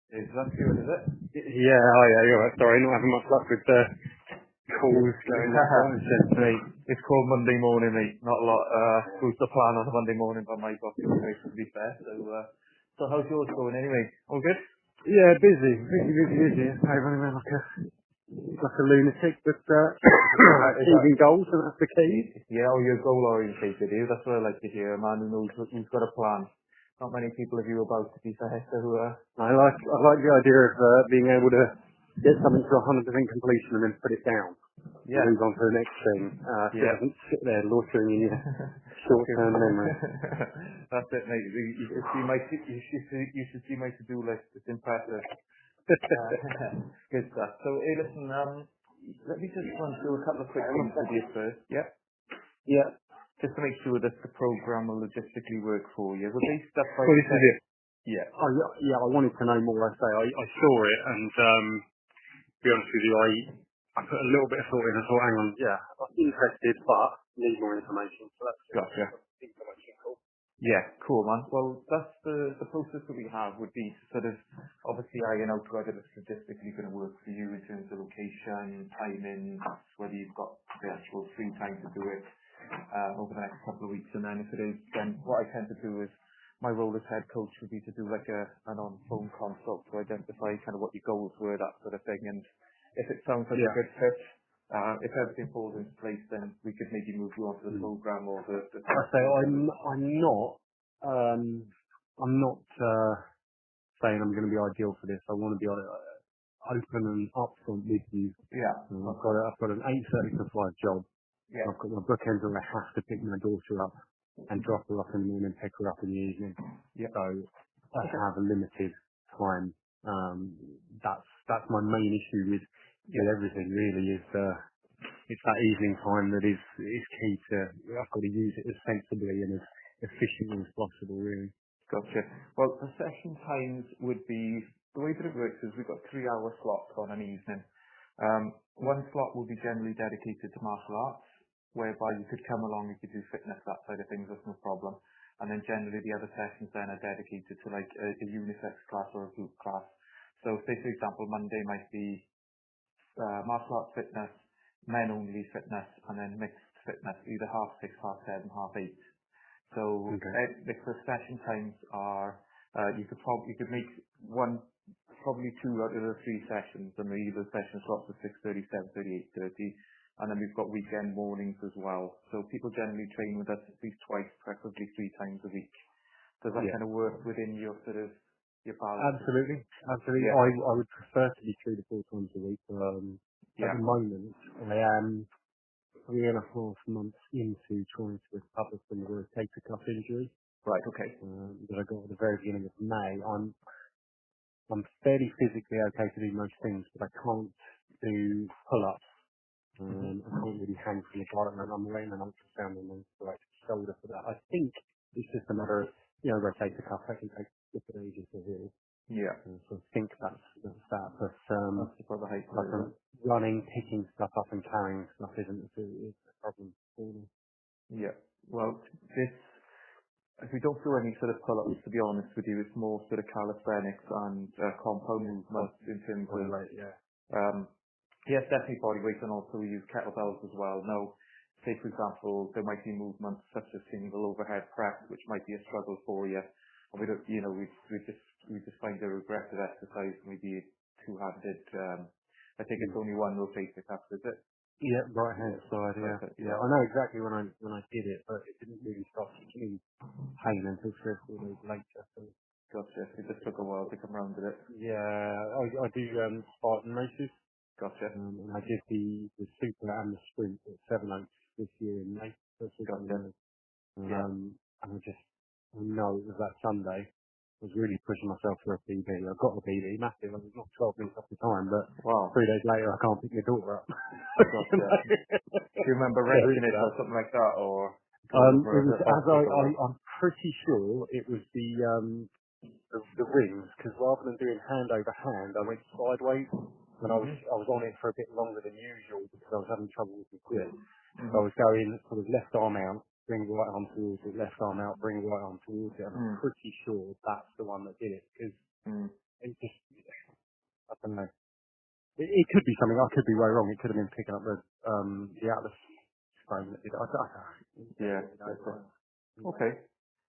Is that you, is it? Yeah, oh yeah, you're right. Sorry, not having much luck with the calls going left, right, and centre. Mate, it's called Monday morning, mate. Not a lot goes to plan on a Monday morning by my book, to be fair. So how's yours going anyway? All good? Yeah, busy. I'm running around like a lunatic, but achieving goals, and that's the key. Yeah, oh, you're goal orientated, you. That's what I like to hear. A man who knows who's got a plan. Not many people have you about, to be fair. So I like the idea of being able to get something to 100% completion and then put it down. yeah, Move on to the next thing. So it doesn't sit there loitering in your short-term memory. That's it, mate. You should see my to-do list. It's impressive. Good stuff. So, hey, listen, let me just run through a couple of quick things with you first. Yeah? Yeah. Just to make sure that the program will logistically work for you. Well, these stuff Well, this is it. Yeah. Oh, yeah, I wanted to know more. I saw it, and to be honest with you, I put a little bit of thought in. I thought, hang on, yeah, I'm interested, but need more information. So that's Gotcha. information. Cool. Yeah, cool, man. Well, that's the process that we have would be to sort of obviously iron out whether it's logistically going to work for you in terms of location, timing, whether you've got the actual free time to do it over the next couple of weeks. And then if it is, then what I tend to do is my role as head coach would be to do like an on-phone consult to identify kind of what your goals were, that sort of thing. And if it sounds like a good fit, if everything falls into place, then we could maybe move you on to the program or the. I say I'm not saying I'm going to be ideal for this. I want to be open and upfront with you. Yeah. I've got an 8:30 to 5 job. Yeah. I've got my bookends where I have to pick my daughter up and drop her off in the morning, pick her up in the evening. Yeah. So I have a limited time. That's my main issue with everything really is it's that evening time that is key to. I've got to use it as sensibly and as efficiently as possible, really. Gotcha. Well, the session times would be, the way that it works is we've got 3-hour slots on an evening. One slot will be generally dedicated to martial arts, whereby you could come along, you could do fitness, that side of things, that's no problem. And then generally the other sessions then are dedicated to like a unisex class or a group class. So say for example, Monday might be martial arts fitness, men only fitness, and then mixed fitness, either 6:30, 7:30, 8:30. So the session times are you could make probably 2 out of the 3 sessions, and the session slots are 6:30, 7:30, 8:30, and then we've got weekend mornings as well. So people generally train with us at least twice, preferably 3 times a week. Does that kind of work within your sort of your balance? Absolutely. Yeah. I would prefer to be 3 to 4 times a week. At the moment, I am 3.5 months into trying to recover from the rotator cuff injury. Right. Okay. That I got at the very beginning of May. I'm fairly physically okay to do most things, but I can't do pull-ups. I can't really hang from the environment. I'm waiting an ultrasound on the right shoulder for that. I think it's just a matter of, rotator cuff. That can take different ages to heal. Yeah. So I think that's that. But That's the height. like running, picking stuff up and carrying stuff isn't a problem for me. Yeah. Well, if we don't do any sort of pull-ups, to be honest with you, it's more sort of calisthenics and compound movements in terms of, yes, definitely body weight, and also we use kettlebells as well. Now, say for example, there might be movements such as single overhead press, which might be a struggle for you. And we don't, we just find a regressive exercise maybe two-handed. I think it's only one rotator cuff, is it? Yeah, right hand side. Yeah, Perfect, yeah. I know exactly when I did it, but it didn't really start kicking in pain until 3 or 4 days later. So. Gotcha. It just took a while to come around with it. Yeah, I do Spartan races. Gotcha. And I did the super and the sprint at Seven Oaks this year in May. Gotcha. And I know it was that Sunday. I was really pushing myself for a PB. I got a PB, massive. I was not 12 minutes off the time, but 3 days later I can't pick my daughter up. Gotcha. Do you remember racing it or something like that, or? It was, I'm pretty sure it was the rings, because rather than doing hand over hand, I went sideways, and I was on it for a bit longer than usual because I was having trouble with the grip. So I was going sort of left arm out, bring right arm towards it, left arm out, bring right arm towards it. And I'm pretty sure that's the one that did it, because it just, I don't know. It could be something. I could be way wrong. It could have been picking up the Atlas phone that did. I don't Yeah. Okay.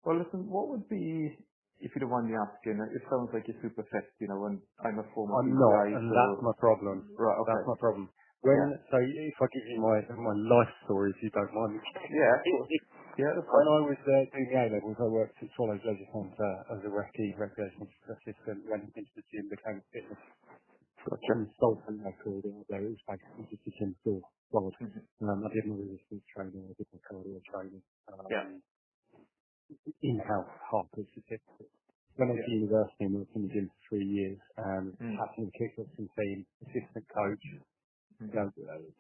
Well, listen, what would be, if you don't mind me asking, it sounds like you're super fit, you know, and I'm a former I'm not, PTI, and so... that's my problem. Right, okay. That's my problem. Yeah. So if I give you my life story, if you don't mind me. Yeah, of course. Yeah, that's When fine. I was doing the A-levels, I worked at Swallows Leisure Centre as a recreational assistant, went into the gym, became a fitness Gotcha. consultant, I called it, although it was basically just a gym floor. Mm-hmm. I did my resistance training, I did my cardio training, Yeah. in-house Harper certificate. Went on to Yeah. university and worked in the gym for 3 years, Mm. captain of the kickboxing team, assistant coach. You Mm-hmm. know,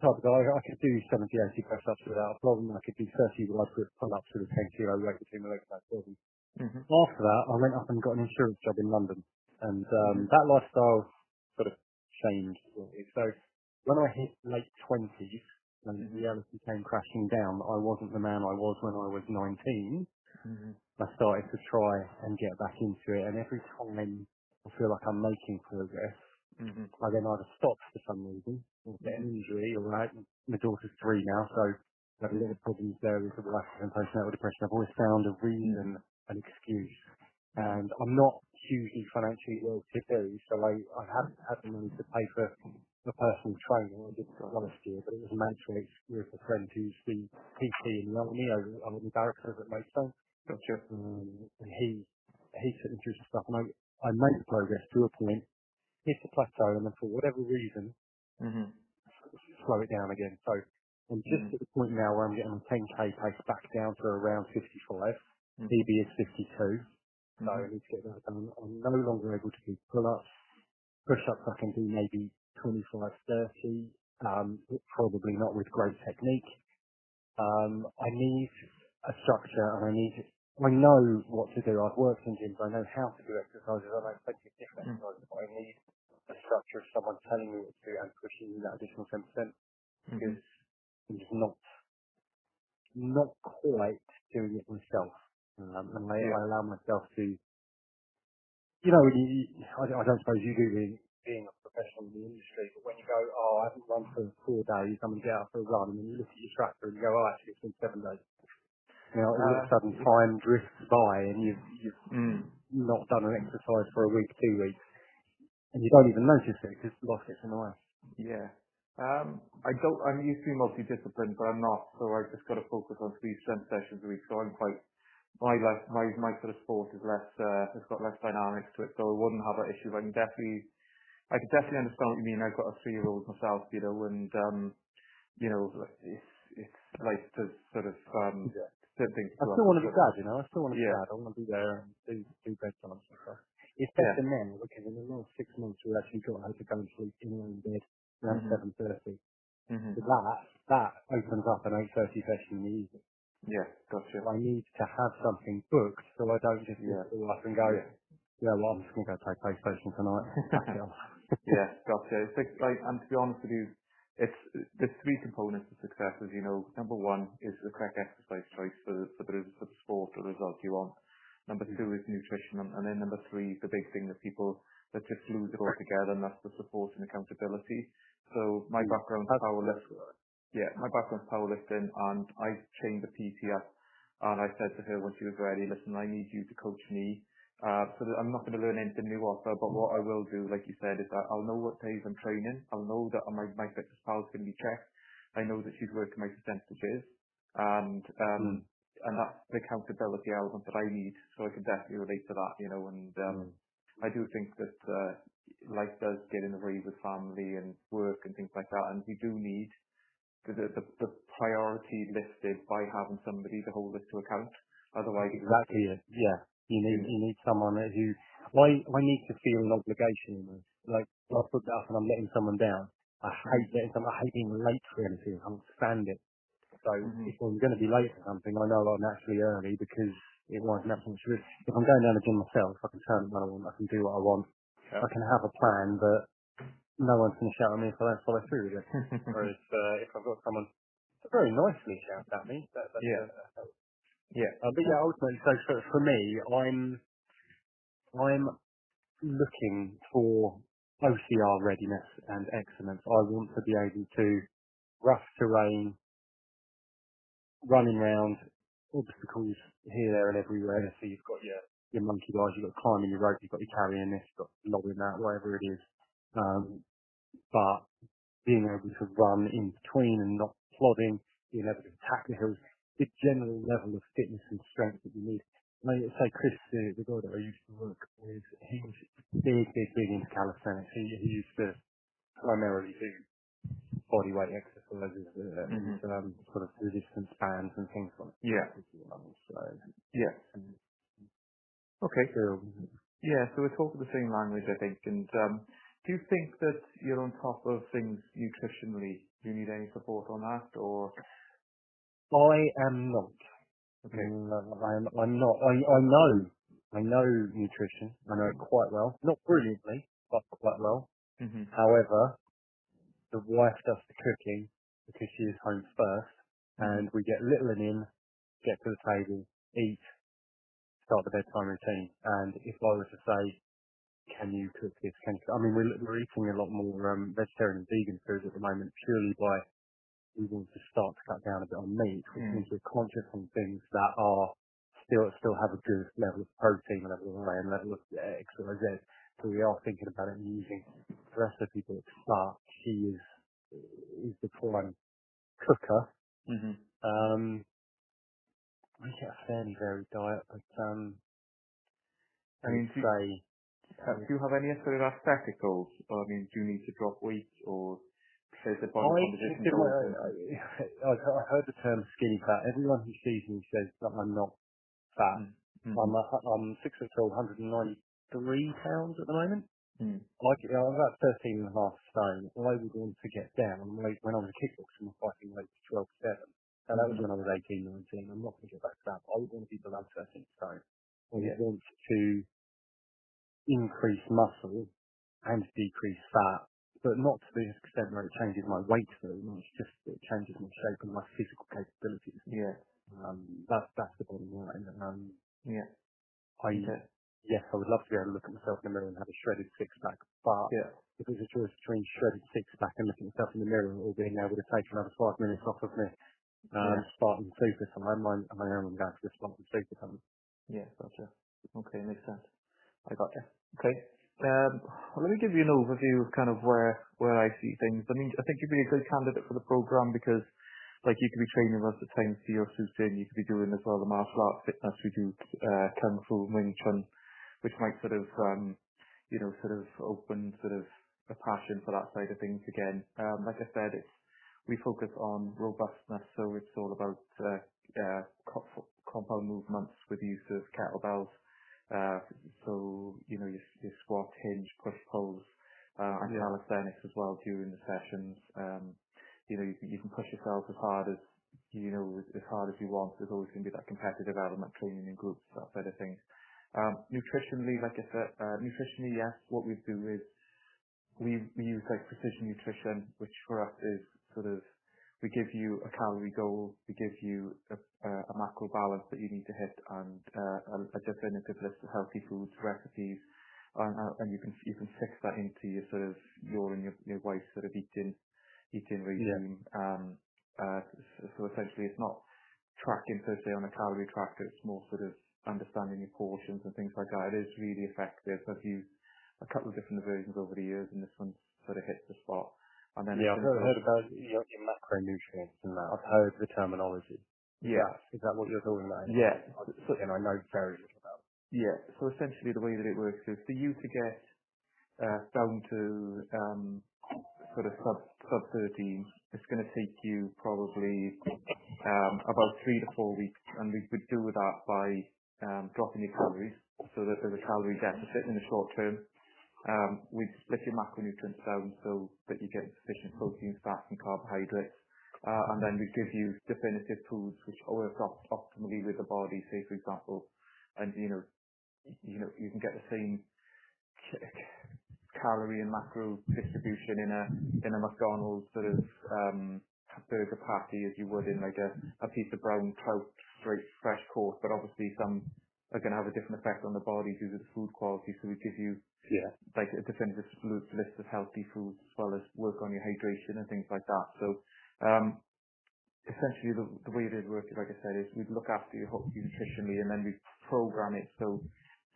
type of guy, I could do 70, 80 press-ups without a problem. I could do 30 wide grip pull-ups with a 10 kilo weight between my legs, no problem. Mm-hmm. After that, I went up and got an insurance job in London, and Mm-hmm. that lifestyle sort of changed. Really. So when I hit late 20s and Mm-hmm. reality came crashing down, I wasn't the man I was when I was 19. Mm-hmm. I started to try and get back into it, and every time I feel like I'm making progress, Mm-hmm. I then either stop for some reason, or get an injury, or my daughter's 3 now, so I've had a lot of problems there with the wife and postnatal depression. I've always found a reason, an excuse. And I'm not hugely financially well to do, so I haven't had the money to pay for a personal trainer. I did that last year, but it was a matrix with a friend who's the PT in the army, I'm the director of it, Maidstone. Gotcha. And he took me through some stuff, and I made progress to a point, hit a plateau, and then for whatever reason, Mm-hmm. slow it down again. So I'm just at the point now where I'm getting my 10k pace back down to around 55. PB is 52, so I need to get that done. I'm no longer able to do pull-ups. Push-ups I can do maybe 25, 30, but probably not with great technique. I need a structure, and I know what to do. I've worked in gyms. I know how to do exercises. I know plenty of different exercises, but I need a structure of someone telling me what to do and pushing me that additional 10%, Mm-hmm. because I'm just not quite doing it myself. And I Yeah. allow myself to, you know, I don't suppose you do being a professional in the industry, but when you go, oh, I haven't run for 4 days, I'm going to get out for a run, and then you look at your tracker and you go, oh, actually it's been 7 days. You know, all of a sudden time drifts by and you've not done an exercise for a week, 2 weeks, and you don't even notice it because life gets in the way. Yeah. I'm used to be multidisciplined, but I'm not, so I've just got to focus on 3 strength sessions a week, so I'm quite, my sort of sport is less, has got less dynamics to it, so I wouldn't have that issue. I can definitely understand what you mean. I've got a 3-year-old myself, you know, and, you know, it's like to sort of, Yeah. certain things I to still us. want to be dad, you know. I still want to be Yeah. dad. I want to be there and do bedtime and stuff. It's Yeah. better now because in the last 6 months we actually got her to go and sleep in her own bed around Mhm. 7:30. Mhm. So that opens up an 8:30 session in the evening. Yeah. Gotcha. So I need to have something booked so I don't just look Yeah. at the wife and go, Yeah. yeah, well, I'm just going to go play PlayStation tonight. Back it off. Yeah, gotcha. It's like, and to be honest with you, there's 3 components to success, as you know. Number 1 is the correct exercise choice for the sport or result you want. Number 2 is nutrition, and then number 3, the big thing that people that just lose it altogether, and that's the support and accountability. So my background's powerlifting. Yeah, my background's powerlifting, and I trained the PT up, and I said to her when she was ready, listen, I need you to coach me. So that I'm not going to learn anything new off her, but what I will do, like you said, is that I'll know what days I'm training. I'll know that my fitness pal is going to be checked. I know that she's working my percentages, and that's the accountability element that I need. So I can definitely relate to that, you know. And I do think that life does get in the way with family and work and things like that, and we do need the priority listed by having somebody to hold us to account. Otherwise, Exactly it. Yeah. You need someone who I need to feel an obligation almost. Like I put that up and I'm letting someone down. I hate being late for anything. I can't stand it. So hmm if I'm going to be late for something, I know I'm actually early because it wasn't that much risk. If I'm going down the gym myself, I can turn it when I want. I can do what I want. yeah. I can have a plan, but no one's going to shout at me if I don't follow through with it. Whereas if I've got someone to very nicely shout at me, Yeah. that helps. Yeah. But yeah, ultimately, so for me, I'm looking for OCR readiness and excellence. I want to be able to rough terrain, running around, obstacles here, there, and everywhere. So you've got your monkey bars, you've got climbing your rope, you've got your carrying this, you've got lobbing that, whatever it is. But being able to run in between and not plodding, being able to attack the hills, the general level of fitness and strength that you need. Like, say Chris, the guy that I used to work with, he was big into calisthenics. He used to primarily do body weight exercises and sort of resistance bands and things like that. Yeah. So, Yeah. Okay. so Yeah, so we're talking the same language, I think. And do you think that you're on top of things nutritionally? Do you need any support on that, or? I am not. Okay. I'm not. I know nutrition. I know it quite well. Not brilliantly, but quite well. Mhm. However, the wife does the cooking because she is home first, Mhm. and we get littling in, get to the table, eat, start the bedtime routine. And if I were to say, can you cook this? I mean, we're eating a lot more vegetarian and vegan food at the moment purely by we want to start to cut down a bit on meat, which means we're conscious on things that are still have a good level of protein, level of iron, level of X, Y, Z. So we are thinking about it and using the recipe book. But she is the prime cooker. Mhm. We get a fairly varied diet, but I I would mean, say do you have any sort of aesthetic goals? Or, I mean, do you need to drop weight, or is the body I composition consider goals? I heard the term skinny fat. Everyone who sees me says that I'm not fat. Mm-hmm. I'm 6 foot tall, 193 pounds at the moment. Mm. I'm about 13 and a half stone. I would want to get down. When I was a kickboxer, my fighting weight was 12.7. And that was when I was 18, 19. I'm not going to get back to that. I would want to be below 13 stone. I would want to increase muscle and decrease fat, but not to the extent where it changes my weight very much, just it changes my shape and my physical capabilities. Yeah. That's the bottom line. Yeah. I yes, I would love to be able to look at myself in the mirror and have a shredded six pack, but Yeah. if there's a choice between shredded six pack and looking at myself in the mirror or being able to take another 5 minutes off of me, Spartan Super time, I am going for the Spartan Super time. Yeah. Gotcha. Okay, makes sense. I got you. Okay. Well, let me give you an overview of kind of where I see things. I mean, I think you'd be a good candidate for the program because, like, you could be training us at times to your suiting. You could be doing as well the martial arts fitness. We do kung fu, Wing Chun, which might sort of, sort of open sort of a passion for that side of things again. Like I said, we focus on robustness, so it's all about compound movements with the use of kettlebells. So, your squat, hinge, push pulls, and calisthenics as well during the sessions. You can push yourself as hard as, as hard as you want. There's always going to be that competitive element, training in groups, that side of things. Nutritionally, like I said, yes, what we do is we use like precision nutrition, which for us is sort of, we give you a calorie goal, we give you a macro balance that you need to hit, and a definitive list of healthy foods, recipes, and you can fix that into your and your wife's sort of eating regime. So essentially, it's not tracking per se on a calorie tracker. It's more sort of understanding your portions and things like that. It is really effective. I've used a couple of different versions over the years, and this one sort of hits the spot. And then I've heard about your macronutrients and that. I've heard the terminology. Is that what you're talking about? Yeah. And I know very little about it. Yeah. So essentially, the way that it works is for you to get down to sort of sub 13, it's going to take you probably about 3 to 4 weeks, and we would do that by dropping your calories so that there's a calorie deficit in the short term. We'd split your macronutrients down so that you get sufficient protein, fats, and carbohydrates. And then we'd give you definitive foods which work optimally with the body. Say, for example, and you can get the same calorie and macro distribution in a McDonald's sort of burger patty as you would in like a piece of brown trout straight fresh caught, but obviously some are going to have a different effect on the body due to the food quality. So we give you like a definitive list of healthy foods as well as work on your hydration and things like that. So essentially the way it works, like I said, is we'd look after you nutritionally and then we program it. So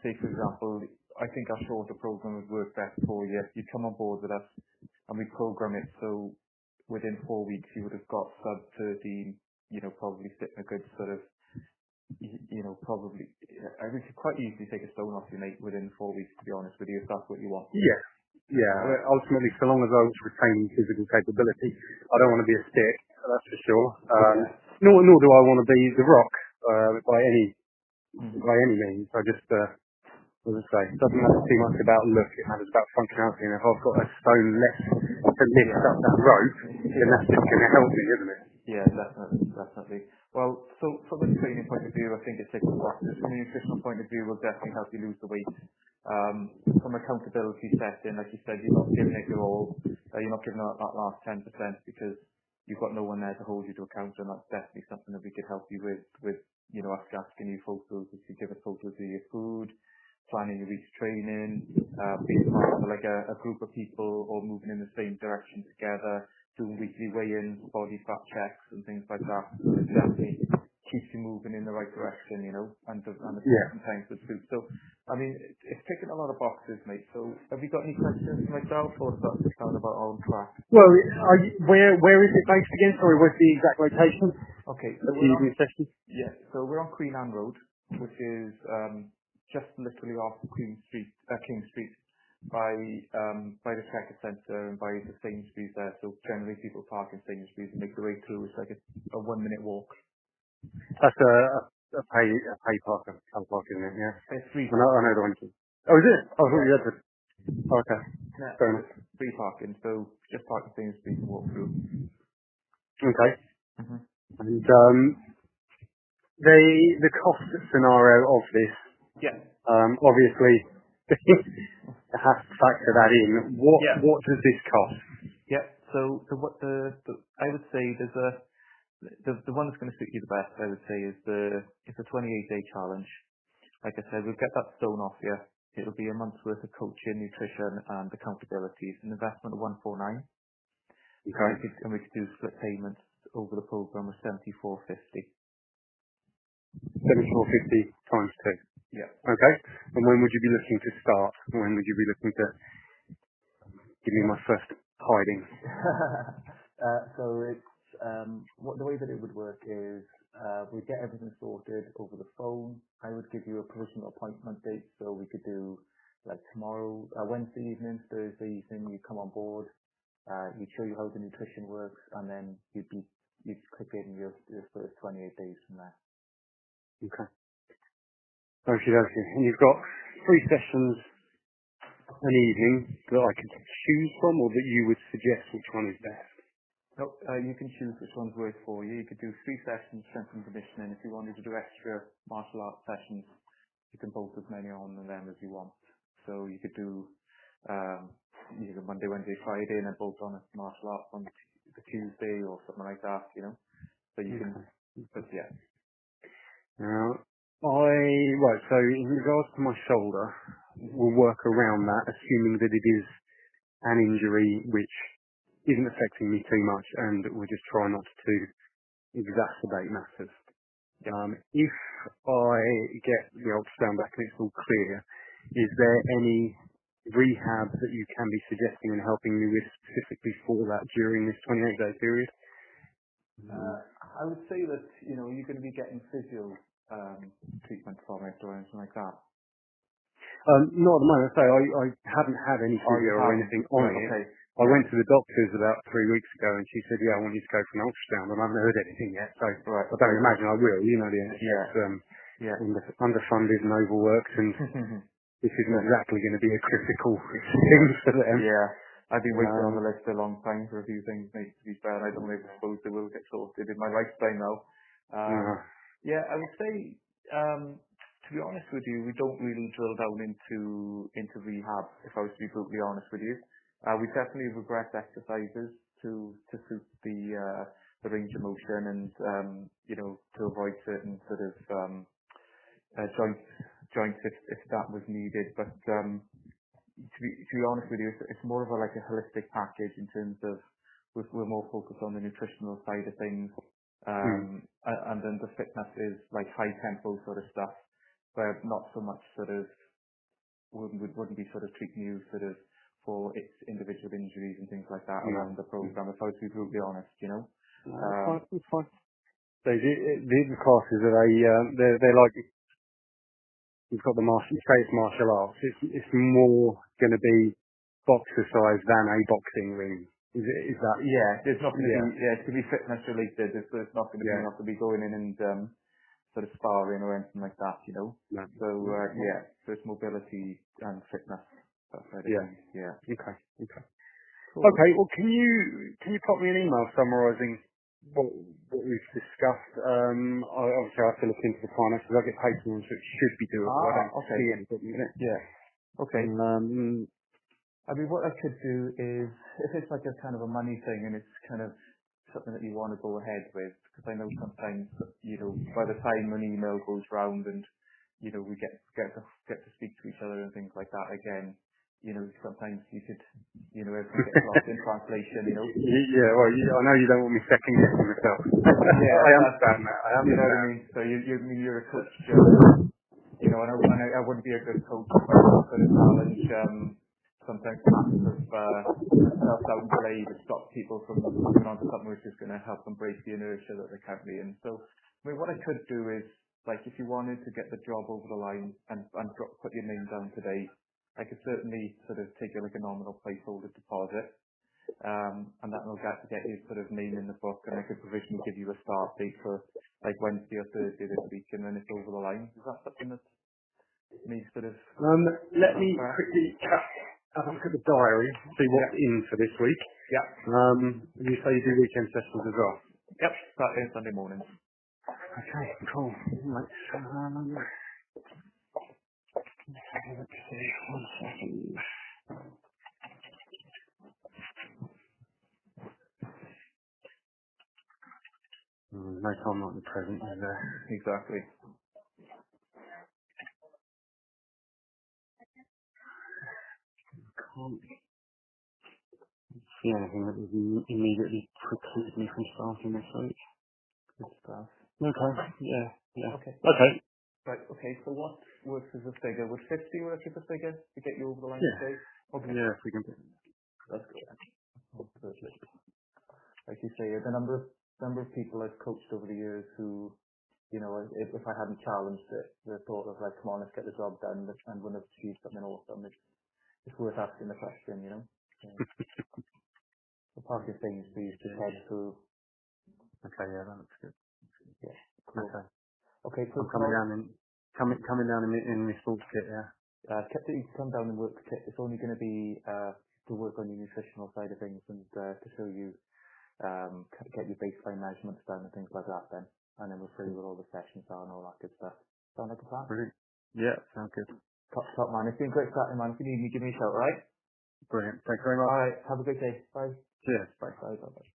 say for example, I think our shorter program would work best for you. You'd come on board with us and we program it so within 4 weeks you would have got sub 13, probably sitting a good sort of, probably, I think you could quite easily take a stone off your mate within 4 weeks, to be honest with you, if that's what you want. Yeah. Ultimately, so long as I was retaining physical capability, I don't want to be a stick, that's for sure. Nor do I want to be the Rock by any means. I just, as I say, it doesn't matter too much about look, it matters about functionality. And if I've got a stone less to lift up that rope, then that's just going to help me, isn't it? Yeah, definitely. Well, so from a training point of view, I think it's ticking boxes. From a nutritional point of view, will definitely help you lose the weight. From accountability setting, like you said, you're not giving it your all. You're not giving out that last 10% because you've got no one there to hold you to account, and that's definitely something that we could help you with us asking you photos, if you give us photos of your food, planning your week's training, being part of like a group of people all moving in the same direction together, doing weekly weigh-ins, body fat checks and things like that. So it definitely keeps you moving in the right direction, and the times with food. So, I mean, it's ticking a lot of boxes, mate. So have you got any questions for myself, or does that sound about on track? Well, where is it based again? Sorry, what's the exact location? Okay, so we're on Queen Anne Road, which is just literally off King Street, by the Checker Centre and by the Sainsbury's there. So generally people park in Sainsbury's and make their way through. It's like a 1 minute walk. That's a pay park, isn't it? Yeah. It's free. I know the one. Oh, is it? I thought you had to. Okay. Yeah. Fair enough. Free parking, so just park in Sainsbury's and walk through. Okay. Mm-hmm. And the cost scenario of this. Yeah. Obviously, I have to factor that in. What does this cost? Yeah. So what I would say the one that's going to suit you the best, I would say, is the 28-day challenge. Like I said, we'll get that stone off you. It'll be a month's worth of coaching, nutrition, and accountability. It's an investment of 149. Okay. And we could do split payments over the program of 74.50. 74.50 times 2. Yeah. Okay. And when would you be looking to start? When would you be looking to give me my first hiding? So it's the way that it would work is we get everything sorted over the phone. I would give you a provisional appointment date, so we could do like tomorrow, Wednesday evening, Thursday evening. You come on board. We'd show you how the nutrition works, and then you'd click in your first 28 days from there. Okay. Okay. And you've got 3 sessions an evening that I could choose from, or that you would suggest which one is best? No, you can choose which one's works for you. You could do 3 sessions, strength and conditioning. If you wanted to do extra martial arts sessions, you can bolt as many on them as you want. So you could do Monday, Wednesday, Friday, and then bolt on a martial arts on the Tuesday or something like that, So you can, but yeah. Now, so in regards to my shoulder, we'll work around that, assuming that it is an injury which isn't affecting me too much, and we're just trying not to exacerbate matters. If I get the ultrasound back and it's all clear, is there any rehab that you can be suggesting and helping me with specifically for that during this 28-day period? I would say that, you're going to be getting physio treatment from it or anything like that. Not at the moment. So I haven't had any physio or anything on it. Okay. I went to the doctors about 3 weeks ago, and she said, "Yeah, I want you to go for an ultrasound," and I haven't heard anything yet. So right. I don't imagine I will. The NHS underfunded and overworked, and this isn't exactly going to be a critical thing for them. Yeah, I've been waiting on the list a long time for a few things, mate, to be fair. I don't really suppose they will get sorted in my lifetime now. Yeah, I would say, to be honest with you, we don't really drill down into rehab, if I was to be brutally honest with you. We definitely regress exercises to suit the range of motion and, to avoid certain sort of joint joints if that was needed. But to be honest with you, it's more of like a holistic package in terms of we're more focused on the nutritional side of things, and then the fitness is like high tempo sort of stuff, where not so much sort of wouldn't be sort of treating you sort of for its individual injuries and things like that around the program. If I was to be brutally honest, It's fine. So the classes are they're like, you've got the martial arts. It's more going to be boxercise than a boxing ring. Is that? Yeah, there's not going to be. Yeah, it's going to be fitness related. It's not going to be not to be going in and sort of sparring or anything like that. No. So so it's mobility and fitness. That side of things. Yeah. Okay. Cool. Okay. Well, can you pop me an email summarising what we've discussed? Obviously, I have to look into the finances. I get paid for them, so it should be doable. I don't see anything in it. Yeah. Okay. I mean, what I could do is, if it's like a kind of a money thing and it's kind of something that you want to go ahead with, because I know sometimes, by the time an email goes round and, we get to speak to each other and things like that again, sometimes you could, everything gets lost in translation, Yeah, well, I know you don't want me second guessing myself. Yeah, I understand that. You know what I mean? So you're a coach, I wouldn't be a good coach if I was going to challenge, sometimes massive self-doubt and delay to stop people from moving on to something which is going to help them break the inertia that they're currently in. So, I mean, what I could do is, like, if you wanted to get the job over the line and put your name down today, I could certainly sort of take like a nominal placeholder deposit, and that will get you sort of name in the book, and I could provisionally give you a start date for like Wednesday or Thursday this week, and then it's over the line. Is that something that me sort of? Let me quickly have a look at the diary, see what's in for this week. Yeah. You say you do weekend sessions as well? Yep, Saturday and Sunday mornings. Okay, cool. Let's see, 1 second. No time like the present, is there? Exactly. Can't see anything that would immediately preclude me from starting this week. Good stuff. Okay, yeah. Okay. Okay. Right, okay, so what works as a figure? Would 50 work as a figure to get you over the line today? Okay. Yeah, if we can. That's good. Absolutely. Like you say, the number of people I've coached over the years who, if I hadn't challenged it, the thought of like, come on, let's get the job done and when I've achieved something awesome, it's worth asking the question, The part of things we used to head through. Okay, yeah, that looks good. Yeah, cool. Okay, so coming down in my sports kit, yeah. You come down and work the kit. It's only going to be to work on your nutritional side of things and to show you, get your baseline measurements done and things like that then. And then we'll show you what all the sessions are and all that good stuff. Sound like a plan? Brilliant. Yeah, sounds good. Top man. It's been great chatting, man. If you need me, give me a shout, alright? Brilliant. Thanks very much. Alright, have a good day. Bye. Cheers. Bye. Bye.